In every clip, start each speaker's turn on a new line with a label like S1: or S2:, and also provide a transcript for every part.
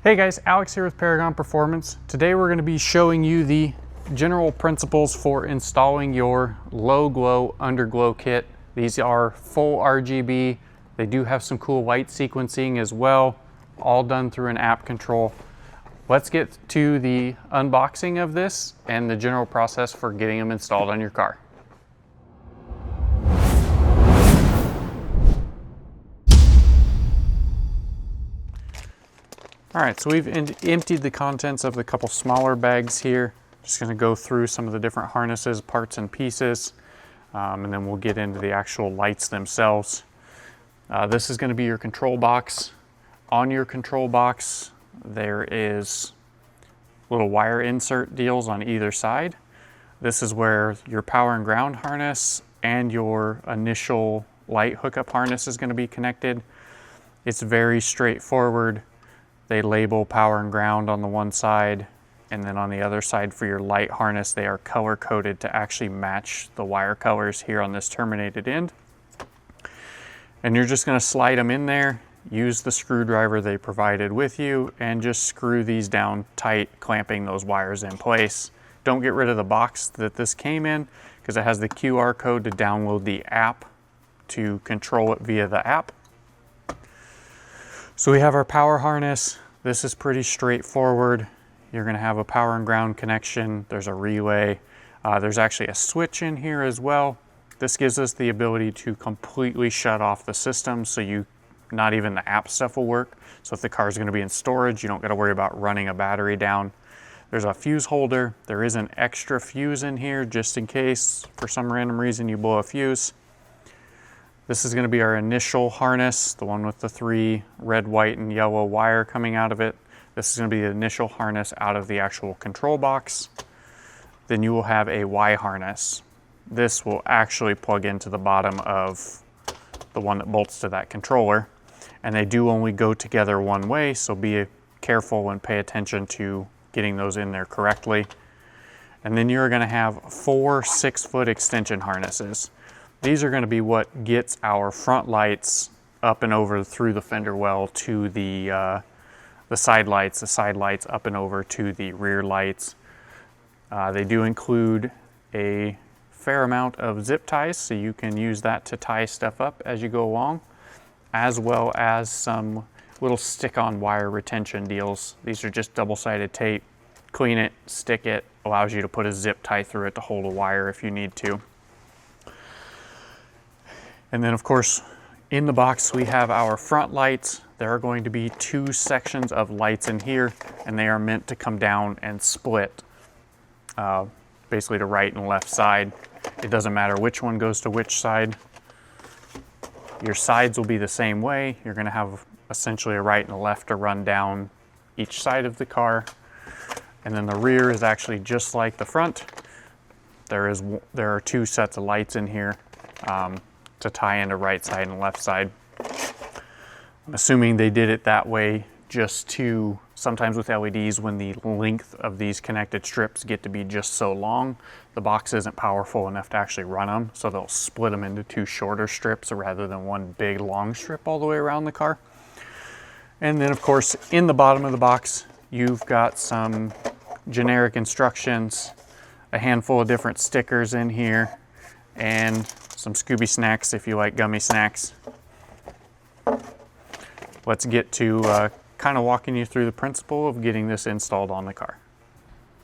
S1: Hey guys, Alex here with Paragon Performance. Today we're going to be showing you the general principles for installing your LowGlow Underglow Kit. These are full RGB. They do have some cool light sequencing as well, all done through an app control. Let's get to the unboxing of this and the general process for getting them installed on your car. All right, so we've emptied the contents of the couple smaller bags here. Just gonna go through some of the different harnesses, parts and pieces, and then we'll get into the actual lights themselves. This is gonna be your control box. On your control box, there is little wire insert deals on either side. This is where your power and ground harness and your initial light hookup harness is gonna be connected. It's very straightforward. They label power and ground on the one side, and then on the other side for your light harness, they are color coded to actually match the wire colors here on this terminated end. And you're just gonna slide them in there, use the screwdriver they provided with you, and just screw these down tight, clamping those wires in place. Don't get rid of the box that this came in, because it has the QR code to download the app to control it via the app. So we have our power harness. This is pretty straightforward. You're gonna have a power and ground connection. There's a relay. There's actually a switch in here as well. This gives us the ability to completely shut off the system, so not even the app stuff will work. So if the car is gonna be in storage, you don't gotta worry about running a battery down. There's a fuse holder. There is an extra fuse in here just in case for some random reason you blow a fuse. This is going to be our initial harness, the one with the 3 red, white, and yellow wire coming out of it. This is going to be the initial harness out of the actual control box. Then you will have a Y harness. This will actually plug into the bottom of the one that bolts to that controller. And they do only go together one way, so be careful and pay attention to getting those in there correctly. And then you're going to have 4 6-foot extension harnesses. These are going to be what gets our front lights up and over through the fender well to the side lights up and over to the rear lights. They do include a fair amount of zip ties, so you can use that to tie stuff up as you go along, as well as some little stick-on wire retention deals. These are just double-sided tape. Clean it, stick it, allows you to put a zip tie through it to hold a wire if you need to. And then of course, in the box, we have our front lights. There are going to be 2 sections of lights in here, and they are meant to come down and split, basically to right and left side. It doesn't matter which one goes to which side. Your sides will be the same way. You're gonna have essentially a right and a left to run down each side of the car. And then the rear is actually just like the front. There are 2 sets of lights in here. To tie into right side and left side. I'm assuming they did it that way just to, sometimes with LEDs, when the length of these connected strips get to be just so long, the box isn't powerful enough to actually run them, so they'll split them into 2 shorter strips rather than one big long strip all the way around the car. And then of course, in the bottom of the box, you've got some generic instructions, a handful of different stickers in here, and some Scooby snacks if you like gummy snacks. Let's get to kind of walking you through the principle of getting this installed on the car.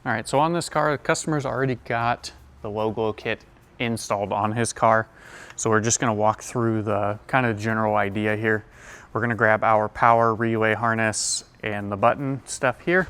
S1: All right, so on this car, the customer's already got the LowGlow kit installed on his car. So we're just gonna walk through the kind of general idea here. We're gonna grab our power relay harness and the button stuff here.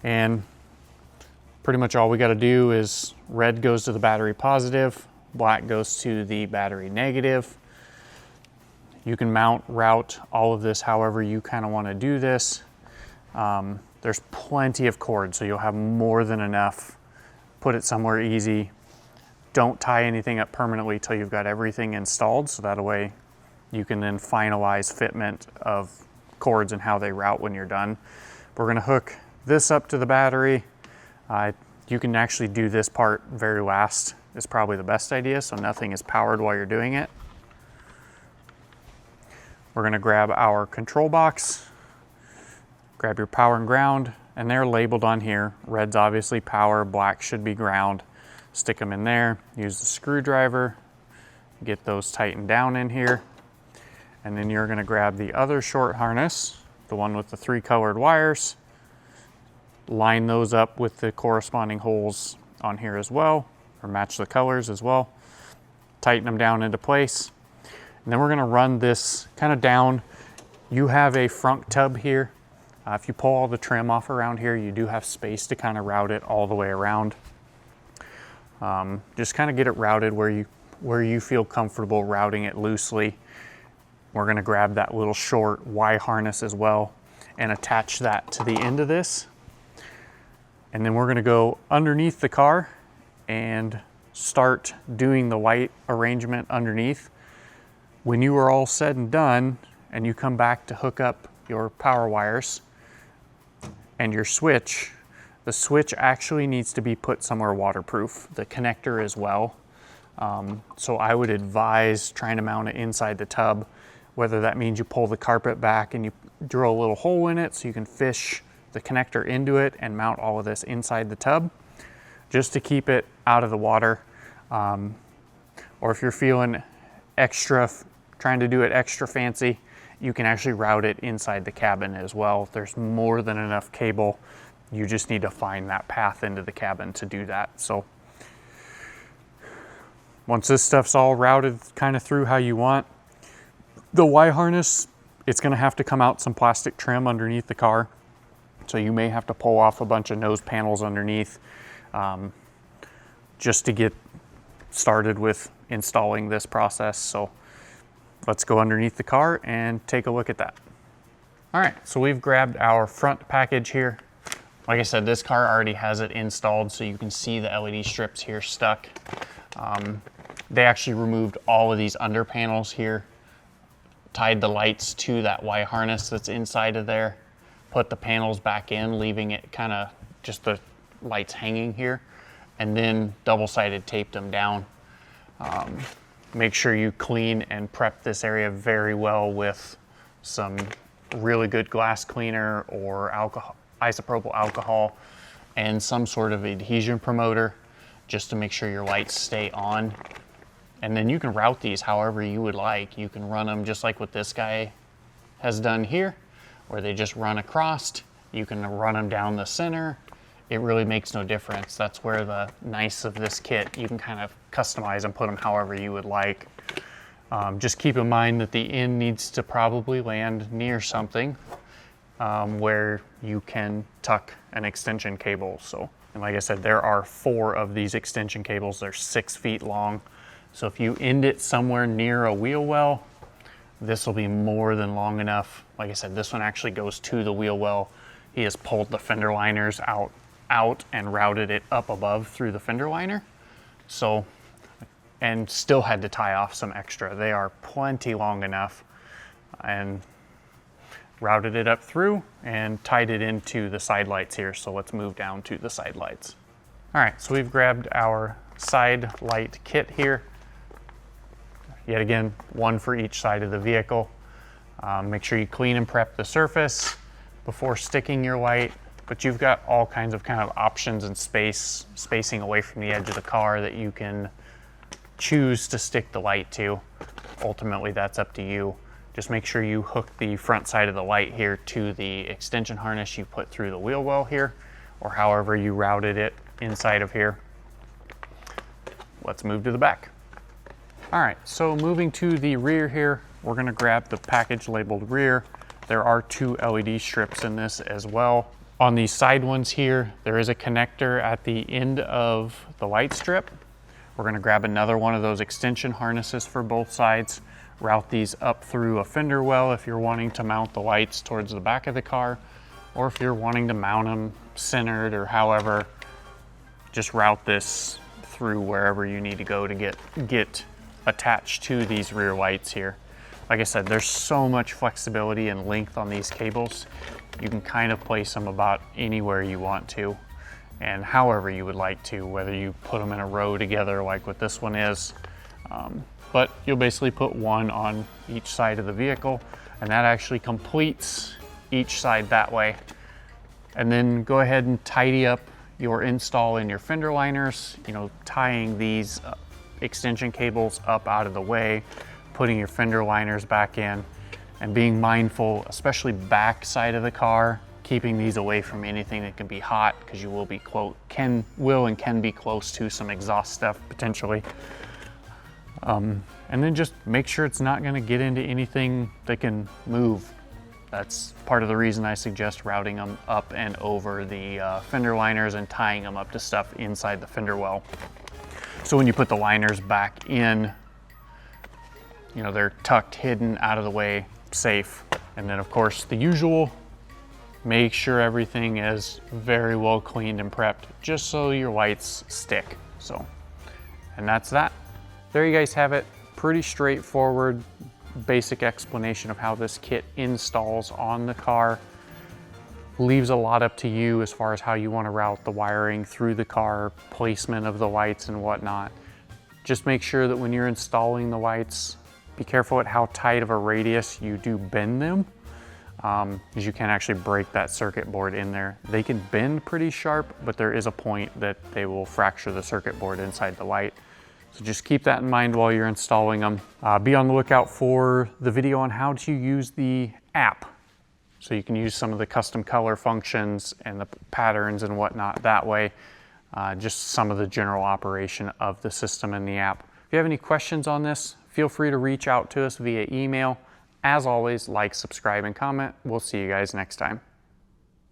S1: And pretty much all we gotta do is red goes to the battery positive, black goes to the battery negative. You can route all of this however you kind of want to do this. There's plenty of cord, so you'll have more than enough. Put it somewhere easy. Don't tie anything up permanently till you've got everything installed, so that way you can then finalize fitment of cords and how they route when you're done. We're going to hook this up to the battery. You can actually do this part very last. Is probably the best idea, so nothing is powered while you're doing it. We're going to grab our control box, Grab your power and ground, and they're labeled on here. Red's obviously power, black should be ground. Stick them in there, use the screwdriver, get those tightened down in here. And then you're gonna grab the other short harness, the one with the 3 colored wires, line those up with the corresponding holes on here as well, or match the colors as well. Tighten them down into place. And then we're gonna run this kind of down. You have a front tub here. If you pull all the trim off around here, you do have space to kind of route it all the way around. Just kind of get it routed where you feel comfortable routing it loosely. We're gonna grab that little short Y harness as well and attach that to the end of this. And then we're gonna go underneath the car and start doing the light arrangement underneath. When you are all said and done and you come back to hook up your power wires and your switch, the switch actually needs to be put somewhere waterproof, the connector as well. So I would advise trying to mount it inside the tub, whether that means you pull the carpet back and you drill a little hole in it so you can fish the connector into it and mount all of this inside the tub, just to keep it out of the water. Or if you're feeling extra, trying to do it extra fancy, you can actually route it inside the cabin as well. There's more than enough cable. You just need to find that path into the cabin to do that. So once this stuff's all routed kind of through how you want, the Y harness, it's gonna have to come out some plastic trim underneath the car. So you may have to pull off a bunch of nose panels underneath just to get started with installing this process. So let's go underneath the car and take a look at that. All right, so we've grabbed our front package here. Like I said, this car already has it installed, so you can see the LED strips here stuck. They actually removed all of these under panels here, tied the lights to that Y harness that's inside of there, put the panels back in, leaving it kind of just the lights hanging here, and then double-sided taped them down. Make sure you clean and prep this area very well with some really good glass cleaner or alcohol, isopropyl alcohol, and some sort of adhesion promoter, just to make sure your lights stay on. And then you can route these however you would like. You can run them just like what this guy has done here, where they just run across. You can run them down the center. It really makes no difference. That's where the nice of this kit, you can kind of customize and put them however you would like. Just keep in mind that the end needs to probably land near something where you can tuck an extension cable. So, and like I said, there are 4 of these extension cables. They're 6 feet long. So if you end it somewhere near a wheel well, this will be more than long enough. Like I said, this one actually goes to the wheel well. He has pulled the fender liners out and routed it up above through the fender liner. So, and still had to tie off some extra. They are plenty long enough, and routed it up through and tied it into the side lights here. So let's move down to the side lights. All right, so we've grabbed our side light kit here. Yet again, 1 for each side of the vehicle. Make sure you clean and prep the surface before sticking your light, but you've got all kinds of kind of options and spacing away from the edge of the car that you can choose to stick the light to. Ultimately, that's up to you. Just make sure you hook the front side of the light here to the extension harness you put through the wheel well here, or however you routed it inside of here. Let's move to the back. All right, so moving to the rear here, we're gonna grab the package labeled rear. There are 2 LED strips in this as well. On the side ones here, there is a connector at the end of the light strip. We're gonna grab another one of those extension harnesses for both sides, route these up through a fender well if you're wanting to mount the lights towards the back of the car, or if you're wanting to mount them centered or however, just route this through wherever you need to go to get attached to these rear lights here. Like I said, there's so much flexibility and length on these cables. You can kind of place them about anywhere you want to and however you would like to, whether you put them in a row together like what this one is. But you'll basically put one on each side of the vehicle, and that actually completes each side that way. And then go ahead and tidy up your install in your fender liners, you know, tying these extension cables up out of the way, putting your fender liners back in, and being mindful, especially back side of the car, keeping these away from anything that can be hot, because you will be can be close to some exhaust stuff potentially. And then just make sure it's not going to get into anything that can move. That's part of the reason I suggest routing them up and over the fender liners and tying them up to stuff inside the fender well. So when you put the liners back in, you know, they're tucked, hidden, out of the way, safe. And then of course the usual, make sure everything is very well cleaned and prepped, just so your lights stick. So, and that's that. There you guys have it. Pretty straightforward, basic explanation of how this kit installs on the car. Leaves a lot up to you as far as how you want to route the wiring through the car, placement of the lights and whatnot. Just make sure that when you're installing the lights, be careful at how tight of a radius you do bend them, because you can actually break that circuit board in there. They can bend pretty sharp, but there is a point that they will fracture the circuit board inside the light. So just keep that in mind while you're installing them. Be on the lookout for the video on how to use the app. So you can use some of the custom color functions and the patterns and whatnot that way. Just some of the general operation of the system in the app. If you have any questions on this, feel free to reach out to us via email. As always, like, subscribe, and comment. We'll see you guys next time.